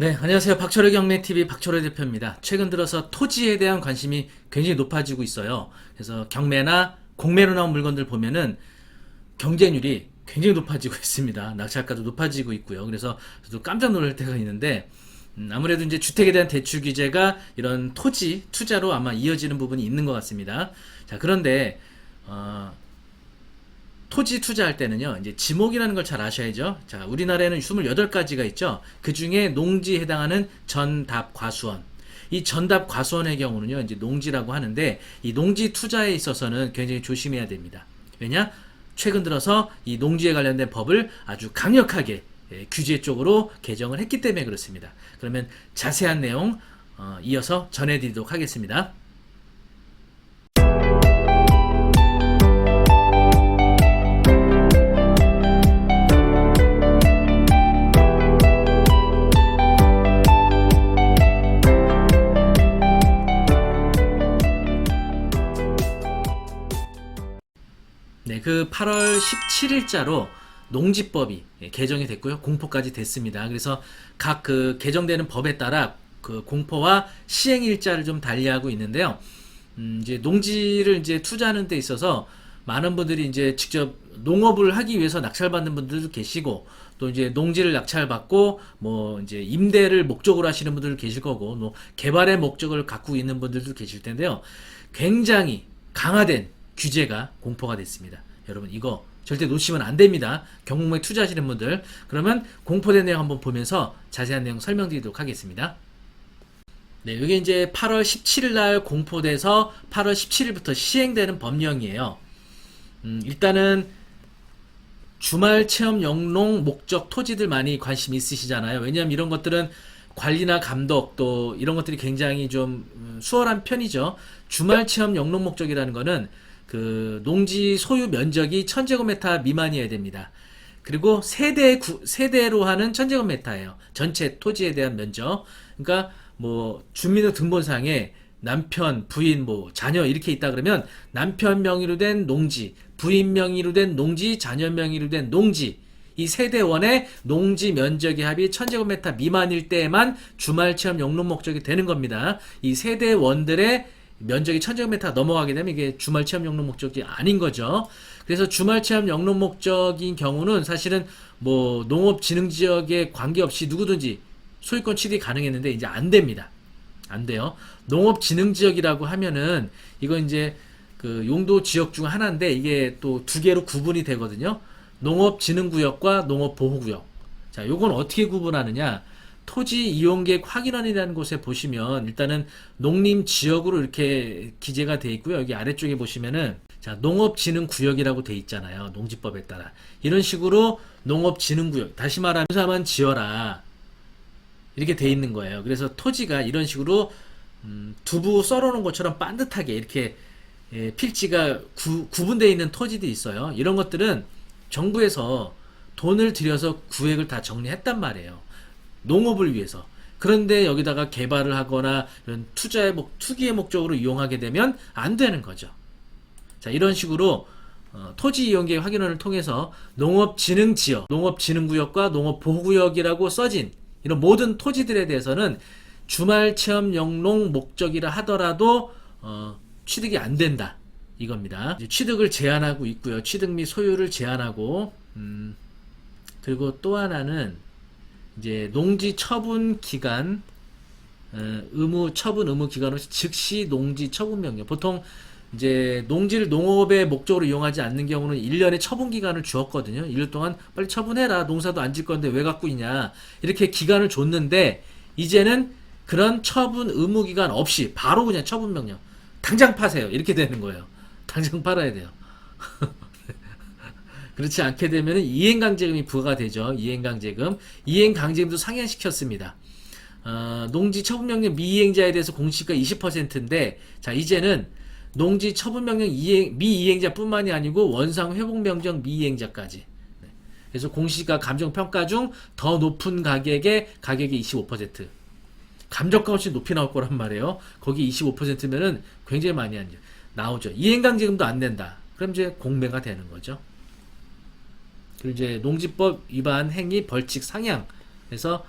네, 안녕하세요. 박철의 경매TV 박철의 대표입니다. 최근 들어서 토지에 대한 관심이 굉장히 높아지고 있어요. 그래서 경매나 공매로 나온 물건들 보면은 경쟁률이 굉장히 높아지고 있습니다. 낙찰가도 높아지고 있고요. 그래서 저도 깜짝 놀랄 때가 있는데, 아무래도 이제 주택에 대한 대출 규제가 이런 토지 투자로 아마 이어지는 부분이 있는 것 같습니다. 자, 그런데, 토지 투자할 때는요, 이제 지목이라는 걸 잘 아셔야죠. 자, 우리나라에는 28가지가 있죠. 그 중에 농지에 해당하는 전답 과수원. 이 전답 과수원의 경우는요, 이제 농지라고 하는데, 이 농지 투자에 있어서는 굉장히 조심해야 됩니다. 왜냐? 최근 들어서 이 농지에 관련된 법을 아주 강력하게 규제 쪽으로 개정을 했기 때문에 그렇습니다. 그러면 자세한 내용 이어서 전해드리도록 하겠습니다. 네, 그 8월 17일자로 농지법이 개정이 됐고요. 공포까지 됐습니다. 그래서 각 그 개정되는 법에 따라 그 공포와 시행일자를 좀 달리하고 있는데요. 이제 농지를 이제 투자하는 데 있어서 많은 분들이 이제 직접 농업을 하기 위해서 낙찰받는 분들도 계시고, 또 이제 농지를 낙찰받고 뭐 이제 임대를 목적으로 하시는 분들도 계실 거고, 뭐 개발의 목적을 갖고 있는 분들도 계실 텐데요. 굉장히 강화된 규제가 공포가 됐습니다. 여러분 이거 절대 놓치면 안 됩니다. 경목에 투자하시는 분들. 그러면 공포된 내용 한번 보면서 자세한 내용 설명드리도록 하겠습니다. 네, 이게 이제 8월 17일 날 공포돼서 8월 17일부터 시행되는 법령이에요. 일단은 주말 체험 영농 목적 토지들 많이 관심 있으시잖아요. 왜냐하면 이런 것들은 관리나 감독 또 이런 것들이 굉장히 좀 수월한 편이죠. 주말 체험 영농 목적이라는 거는 그 농지 소유 면적이 1000제곱미터 미만이어야 됩니다. 그리고 세대로 하는 1000제곱미터예요. 전체 토지에 대한 면적. 그러니까 뭐 주민등록등본상에 남편, 부인, 뭐 자녀 이렇게 있다 그러면 남편 명의로 된 농지, 부인 명의로 된 농지, 자녀 명의로 된 농지, 이 세대원의 농지 면적의 합이 1000제곱미터 미만일 때에만 주말 체험 영농 목적이 되는 겁니다. 이 세대원들의 면적이 1000제곱미터 넘어가게 되면 이게 주말 체험 영농 목적이 아닌 거죠. 그래서 주말 체험 영농 목적인 경우는 사실은 뭐 농업진흥지역에 관계없이 누구든지 소유권 취득이 가능했는데 이제 안 됩니다. 안 돼요. 농업진흥지역이라고 하면은 이건 이제 그 용도 지역 중 하나인데 이게 또 두 개로 구분이 되거든요. 농업진흥구역과 농업보호구역. 자, 요건 어떻게 구분하느냐? 토지 이용계획 확인원이라는 곳에 보시면 일단은 농림지역으로 이렇게 기재가 되어 있고요. 여기 아래쪽에 보시면은 자, 농업진흥구역이라고 되어 있잖아요. 농지법에 따라. 이런 식으로 농업진흥구역, 다시 말하면 농사만 지어라. 이렇게 돼 있는 거예요. 그래서 토지가 이런 식으로 두부 썰어놓은 것처럼 반듯하게 이렇게 필지가 구분되어 있는 토지도 있어요. 이런 것들은 정부에서 돈을 들여서 구획을 다 정리했단 말이에요. 농업을 위해서. 그런데 여기다가 개발을 하거나 이런 투기의 목적으로 이용하게 되면 안 되는 거죠. 자, 이런 식으로 토지 이용계획 확인원을 통해서 농업진흥지역, 농업진흥구역과 농업보호구역이라고 써진 이런 모든 토지들에 대해서는 주말 체험 영농 목적이라 하더라도 취득이 안 된다. 이겁니다. 취득을 제한하고 있고요. 취득 및 소유를 제한하고 그리고 또 하나는 이제 농지 처분 기간 처분 의무 기간은 즉시 농지 처분 명령. 보통 이제 농지를 농업의 목적으로 이용하지 않는 경우는 1년의 처분 기간을 주었거든요. 1년 동안 빨리 처분해라. 농사도 안 질 건데 왜 갖고 있냐. 이렇게 기간을 줬는데 이제는 그런 처분 의무 기간 없이 바로 그냥 처분 명령. 당장 파세요. 이렇게 되는 거예요. 당장 팔아야 돼요. 그렇지 않게 되면 이행강제금이 부과가 되죠. 이행강제금도 상향시켰습니다. 농지 처분명령 미이행자에 대해서 공시가 20%인데 자, 이제는 농지 처분명령 미이행자뿐만이 아니고 원상회복명령 미이행자까지. 그래서 공시가 감정평가 중 더 높은 가격이 25%. 감정가 훨씬 높이 나올 거란 말이에요. 거기 25%면은 굉장히 많이 나오죠. 이행강제금도 안 낸다. 그럼 이제 공매가 되는 거죠. 그리고 이제 농지법 위반 행위 벌칙 상향. 그래서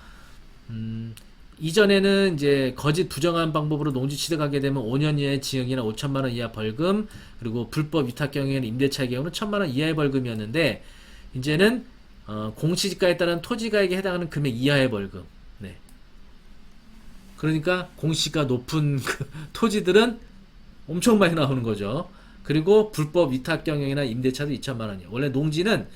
이전에는 이제 거짓 부정한 방법으로 농지 취득하게 되면 5년 이하의 징역이나 5천만 원 이하 벌금, 그리고 불법 위탁 경영이나 임대차의 경우는 1천만 원 이하의 벌금이었는데, 이제는 공시지가에 따른 토지가액에 해당하는 금액 이하의 벌금. 네. 그러니까 공시가 높은 그 토지들은 엄청 많이 나오는 거죠. 그리고 불법 위탁 경영이나 임대차도 2천만 원이에요. 원래 농지는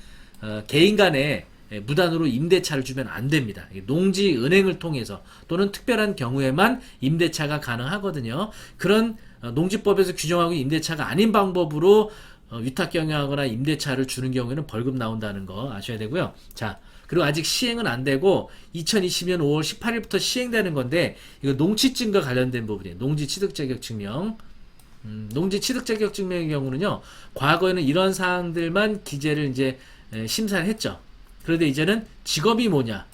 개인 간에 무단으로 임대차를 주면 안 됩니다. 농지 은행을 통해서 또는 특별한 경우에만 임대차가 가능하거든요. 그런 농지법에서 규정하고 임대차가 아닌 방법으로 위탁 경영하거나 임대차를 주는 경우에는 벌금 나온다는 거 아셔야 되고요. 자, 그리고 아직 시행은 안 되고 2020년 5월 18일부터 시행되는 건데, 이거 농취증과 관련된 부분이에요. 농지 취득 자격 증명. 농지 취득 자격 증명의 경우는요, 과거에는 이런 사항들만 기재를 이제 심사를 했죠. 그런데 이제는 직업이 뭐냐,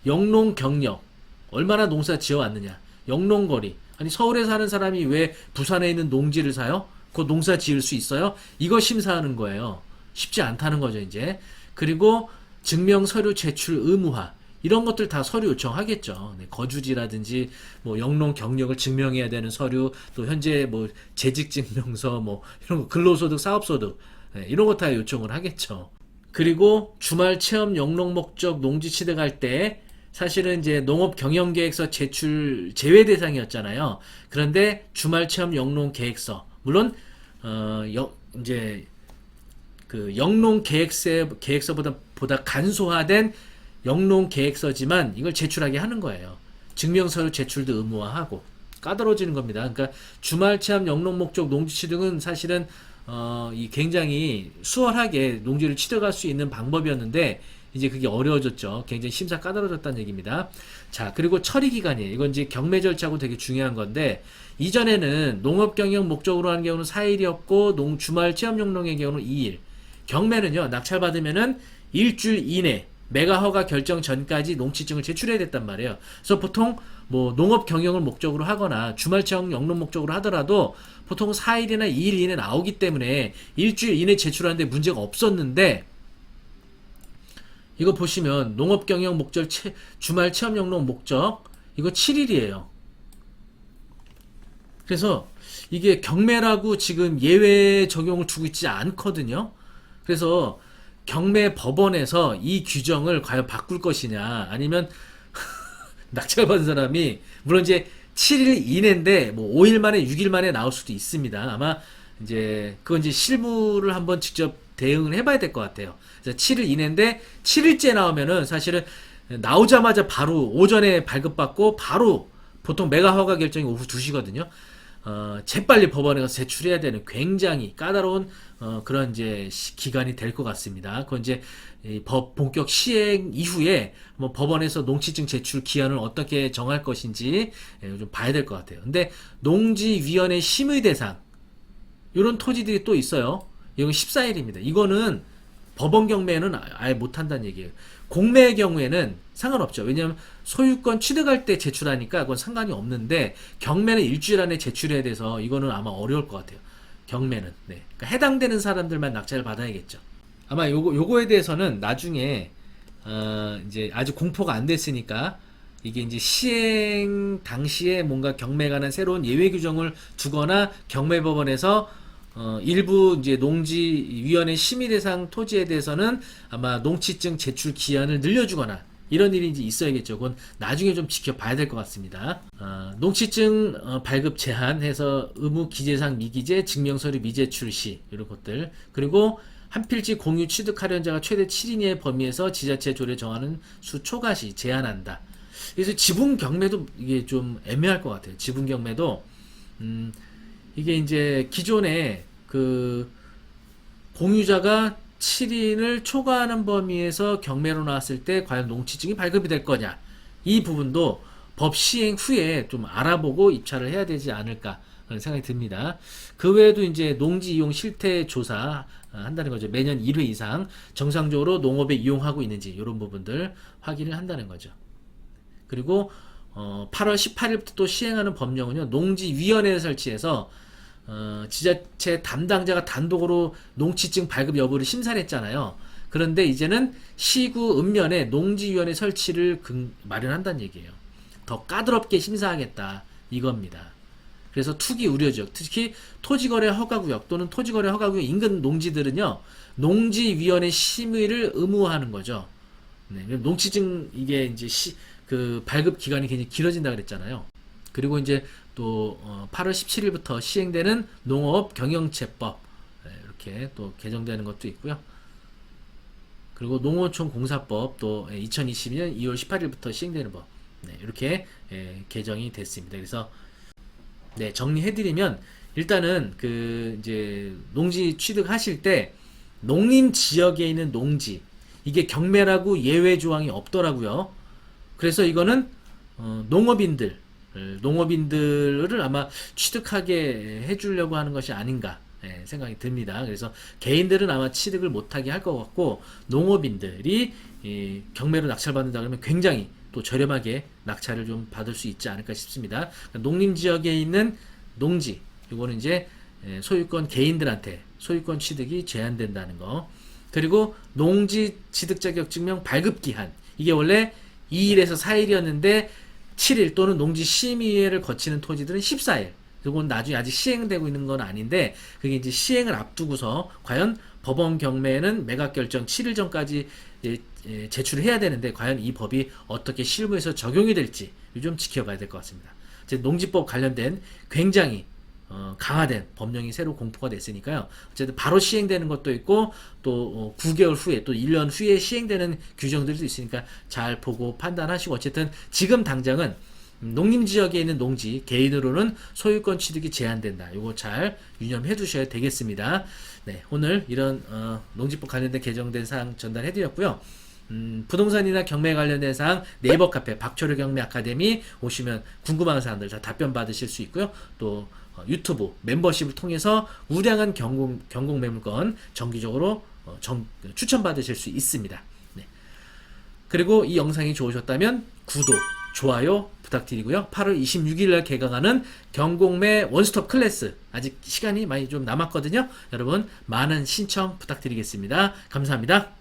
영농 경력, 얼마나 농사 지어왔느냐, 영농거리. 아니 서울에 사는 사람이 왜 부산에 있는 농지를 사요? 그 농사 지을 수 있어요? 이거 심사하는 거예요. 쉽지 않다는 거죠, 이제. 그리고 증명 서류 제출 의무화. 이런 것들 다 서류 요청하겠죠. 네, 거주지라든지 뭐 영농 경력을 증명해야 되는 서류, 또 현재 뭐 재직 증명서, 뭐 이런 거, 근로소득, 사업소득, 네, 이런 거 다 요청을 하겠죠. 그리고 주말 체험 영농 목적 농지 취득할 때 사실은 이제 농업 경영 계획서 제출 제외 대상이었잖아요. 그런데 주말 체험 영농 계획서, 물론 이제 그 영농 계획서보다 간소화된 영농 계획서지만 이걸 제출하게 하는 거예요. 증명서류 제출도 의무화하고 까다로워지는 겁니다. 그러니까 주말 체험 영농 목적 농지 취득은 사실은 이 굉장히 수월하게 농지를 취득할 수 있는 방법이었는데, 이제 그게 어려워졌죠. 굉장히 심사 까다로워졌다는 얘기입니다. 자, 그리고 처리 기간이에요. 이건 이제 경매 절차고 되게 중요한 건데, 이전에는 농업 경영 목적으로 하는 경우는 4일이었고 주말 체험 영농의 경우는 2일. 경매는요, 낙찰 받으면은 일주일 이내 매가 허가 결정 전까지 농취증을 제출해야 됐단 말이에요. 그래서 보통 뭐 농업 경영을 목적으로 하거나 주말 체험 영농 목적으로 하더라도 보통 4일이나 2일 이내 나오기 때문에 일주일 이내 제출하는데 문제가 없었는데, 이거 보시면 농업 경영 목적 주말 체험 영농 목적 이거 7일이에요. 그래서 이게 경매라고 지금 예외 적용을 주고 있지 않거든요. 그래서 경매 법원에서 이 규정을 과연 바꿀 것이냐, 아니면 낙찰받은 사람이 물론 이제 7일 이내인데 뭐 5일 만에 6일 만에 나올 수도 있습니다. 아마 이제 그건 이제 실무를 한번 직접 대응을 해봐야 될 것 같아요. 그래서 7일 이내인데 7일째 나오면은 사실은 나오자마자 바로 오전에 발급받고 바로, 보통 매가 허가 결정이 오후 2시거든요. 재빨리 법원에 가서 제출해야 되는 굉장히 까다로운 그런 이제 기간이 될 것 같습니다. 그건 이제 법 본격 시행 이후에 뭐 법원에서 농취증 제출 기한을 어떻게 정할 것인지 좀 봐야 될 것 같아요. 근데 농지위원회 심의 대상 이런 토지들이 또 있어요. 이건 14일입니다. 이거는 법원 경매는 아예 못한다는 얘기예요. 공매의 경우에는 상관없죠. 왜냐하면 소유권 취득할 때 제출하니까 그건 상관이 없는데, 경매는 일주일 안에 제출해야 돼서 이거는 아마 어려울 것 같아요. 경매는. 네. 그러니까 해당되는 사람들만 낙찰을 받아야겠죠. 아마 요거에 대해서는 나중에 이제 아직 공포가 안 됐으니까 이게 이제 시행 당시에 뭔가 경매에 관한 새로운 예외 규정을 두거나 경매법원에서 일부 이제 농지위원회 심의 대상 토지에 대해서는 아마 농취증 제출 기한을 늘려주거나 이런 일이 이제 있어야겠죠. 그건 나중에 좀 지켜봐야 될 것 같습니다. 농취증 발급 제한해서 의무 기재상 미기재, 증명서류 미제출 시 이런 것들, 그리고 한 필지 공유 취득하려는 자가 최대 7인의 범위에서 지자체 조례 정하는 수 초과시 제한한다. 그래서 지분 경매도 이게 좀 애매할 것 같아요. 지분 경매도 이게 이제 기존에 그 공유자가 7인을 초과하는 범위에서 경매로 나왔을 때 과연 농취증이 발급이 될 거냐, 이 부분도 법 시행 후에 좀 알아보고 입찰을 해야 되지 않을까 그런 생각이 듭니다. 그 외에도 이제 농지 이용 실태 조사 한다는 거죠. 매년 1회 이상 정상적으로 농업에 이용하고 있는지 이런 부분들 확인을 한다는 거죠. 그리고 8월 18일부터 또 시행하는 법령은요, 농지위원회를 설치해서 지자체 담당자가 단독으로 농취증 발급 여부를 심사를 했잖아요. 그런데 이제는 시구 읍면에 농지위원회 설치를 마련한다는 얘기예요. 더 까다롭게 심사하겠다 이겁니다. 그래서 투기 우려지역, 특히 토지거래 허가구역 또는 토지거래 허가구역 인근 농지들은요, 농지위원회 심의를 의무화하는 거죠. 네, 농지증 이게 이제 그 발급 기간이 굉장히 길어진다 그랬잖아요. 그리고 이제 또 8월 17일부터 시행되는 농업 경영체법, 네, 이렇게 또 개정되는 것도 있고요. 그리고 농어촌 공사법 또 2022년 2월 18일부터 시행되는 법, 네, 이렇게 개정이 됐습니다. 그래서 네, 정리해드리면 일단은 그 이제 농지 취득하실 때 농림 지역에 있는 농지 이게 경매라고 예외 조항이 없더라고요. 그래서 이거는 농업인들을 아마 취득하게 해주려고 하는 것이 아닌가 생각이 듭니다. 그래서 개인들은 아마 취득을 못하게 할 것 같고 농업인들이 경매로 낙찰받는다 그러면 굉장히 또 저렴하게 낙찰을 좀 받을 수 있지 않을까 싶습니다. 그러니까 농림지역에 있는 농지 이거는 이제 소유권 개인들한테 소유권 취득이 제한된다는 거. 그리고 농지 취득 자격 증명 발급 기한 이게 원래 2일에서 4일이었는데 7일 또는 농지 심의회를 거치는 토지들은 14일. 그건 나중에 아직 시행되고 있는 건 아닌데 그게 이제 시행을 앞두고서 과연 법원 경매는 매각 결정 7일 전까지 제출을 해야 되는데 과연 이 법이 어떻게 실무에서 적용이 될지 좀 지켜봐야 될 것 같습니다. 농지법 관련된 굉장히 강화된 법령이 새로 공포가 됐으니까요. 어쨌든 바로 시행되는 것도 있고 또 9개월 후에 또 1년 후에 시행되는 규정들도 있으니까 잘 보고 판단하시고 어쨌든 지금 당장은 농림지역에 있는 농지 개인으로는 소유권 취득이 제한된다. 이거 잘 유념해 두셔야 되겠습니다. 네, 오늘 이런 농지법 관련된 개정된 사항 전달해 드렸고요. 부동산이나 경매 관련된 사항 네이버 카페 박초려 경매 아카데미 오시면 궁금한 사항들 다 답변 받으실 수 있고요. 또 유튜브 멤버십을 통해서 우량한 경공 매물권 정기적으로 추천 받으실 수 있습니다. 네. 그리고 이 영상이 좋으셨다면 구독, 좋아요 부탁드리고요. 8월 26일 날 개강하는 경공매 원스톱 클래스 아직 시간이 많이 좀 남았거든요. 여러분 많은 신청 부탁드리겠습니다. 감사합니다.